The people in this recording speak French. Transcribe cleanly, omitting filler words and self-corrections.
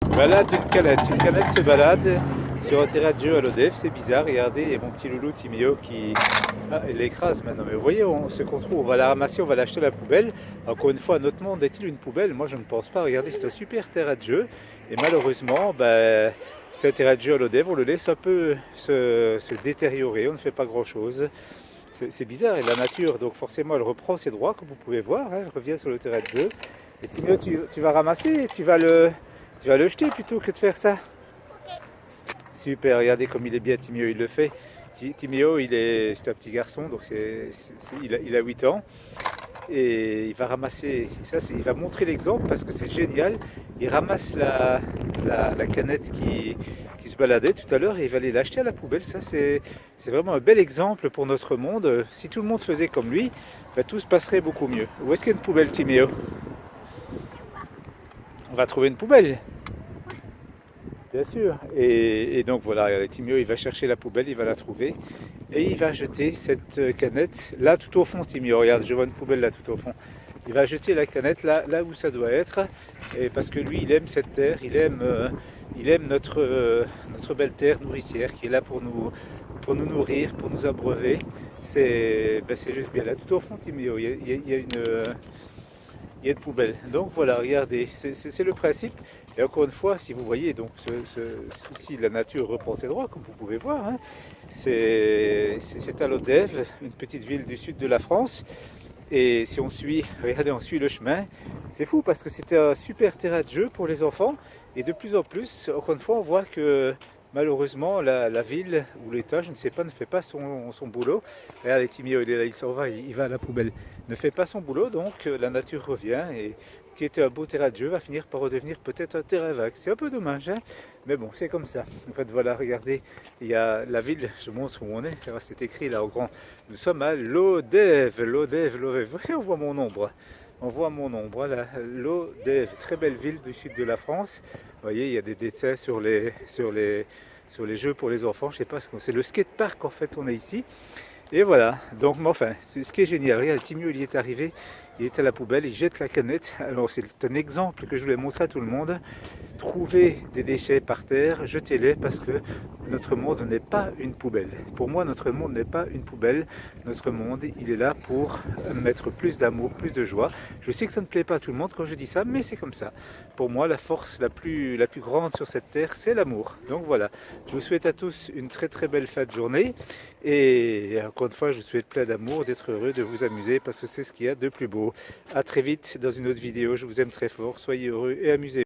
Balade d'une canette. Une canette se balade sur un terrain de jeu à l'ODEF. C'est bizarre. Regardez, il y a mon petit loulou Timio qui il l'écrase maintenant. Mais vous voyez, ce qu'on trouve, on va la ramasser, on va l'acheter à la poubelle. Encore une fois, notre monde est-il une poubelle? Moi, je ne pense pas. Regardez, c'est un super terrain de jeu. Et malheureusement, ben, c'est un terrain de jeu à l'ODEF. On le laisse un peu se détériorer. On ne fait pas grand-chose. C'est bizarre. Et la nature, donc forcément, elle reprend ses droits, comme vous pouvez voir. Hein, elle revient sur le terrain de jeu. Et Timio, tu vas ramasser, tu vas le jeter plutôt que de faire ça. Super, regardez comme il est bien Timio, il le fait. Timio, c'est un petit garçon, donc il a 8 ans. Et il va ramasser, il va montrer l'exemple parce que c'est génial. Il ramasse la canette qui se baladait tout à l'heure et il va aller l'acheter à la poubelle. Ça, c'est vraiment un bel exemple pour notre monde. Si tout le monde faisait comme lui, ben, tout se passerait beaucoup mieux. Où est-ce qu'il y a une poubelle, Timio? On va trouver une poubelle. Bien sûr. Et donc voilà, Timio, il va chercher la poubelle, il va la trouver et il va jeter cette canette là tout au fond. Timio, regarde, je vois une poubelle là tout au fond. Il va jeter la canette là où ça doit être, et parce que lui, il aime cette terre, il aime notre belle terre nourricière qui est là pour nous nourrir, pour nous abreuver. C'est juste bien là tout au fond, Timio. Il y a une poubelle. Donc voilà, regardez, c'est le principe. Et encore une fois, si vous voyez, donc ici la nature reprend ses droits, comme vous pouvez voir. Hein. C'est à l'Odève, une petite ville du sud de la France. Et si on suit, regardez, on suit le chemin, c'est fou parce que c'était un super terrain de jeu pour les enfants. Et de plus en plus, encore une fois, on voit que malheureusement, la ville ou l'État, je ne sais pas, ne fait pas son boulot. Regardez, Timio, il est là, il s'en va, il va à la poubelle. Ne fait pas son boulot, donc la nature revient et qui était un beau terrain de jeu va finir par redevenir peut-être un terrain vague. C'est un peu dommage, hein, mais bon, c'est comme ça. En fait, voilà, regardez, il y a la ville, je montre où on est, c'est écrit là au grand. Nous sommes à Lodève, Lodève, Lodève. On voit mon ombre. On voit mon ombre, voilà, Lodève, très belle ville du sud de la France. Vous voyez, il y a des dessins sur les jeux pour les enfants. Je sais pas ce que c'est. Le skatepark, en fait, on est ici. Et voilà, donc, mais enfin, ce qui est génial, regarde, Timio, il y est arrivé, il est à la poubelle, il jette la canette. Alors, c'est un exemple que je voulais montrer à tout le monde. Trouvez des déchets par terre, jetez-les parce que notre monde n'est pas une poubelle. Pour moi, notre monde n'est pas une poubelle. Notre monde, il est là pour mettre plus d'amour, plus de joie. Je sais que ça ne plaît pas à tout le monde quand je dis ça, mais c'est comme ça. Pour moi, la force la plus grande sur cette terre, c'est l'amour. Donc voilà, je vous souhaite à tous une très très belle fin de journée. Et encore une fois, je vous souhaite plein d'amour, d'être heureux, de vous amuser parce que c'est ce qu'il y a de plus beau. A très vite dans une autre vidéo. Je vous aime très fort. Soyez heureux et amusez-vous.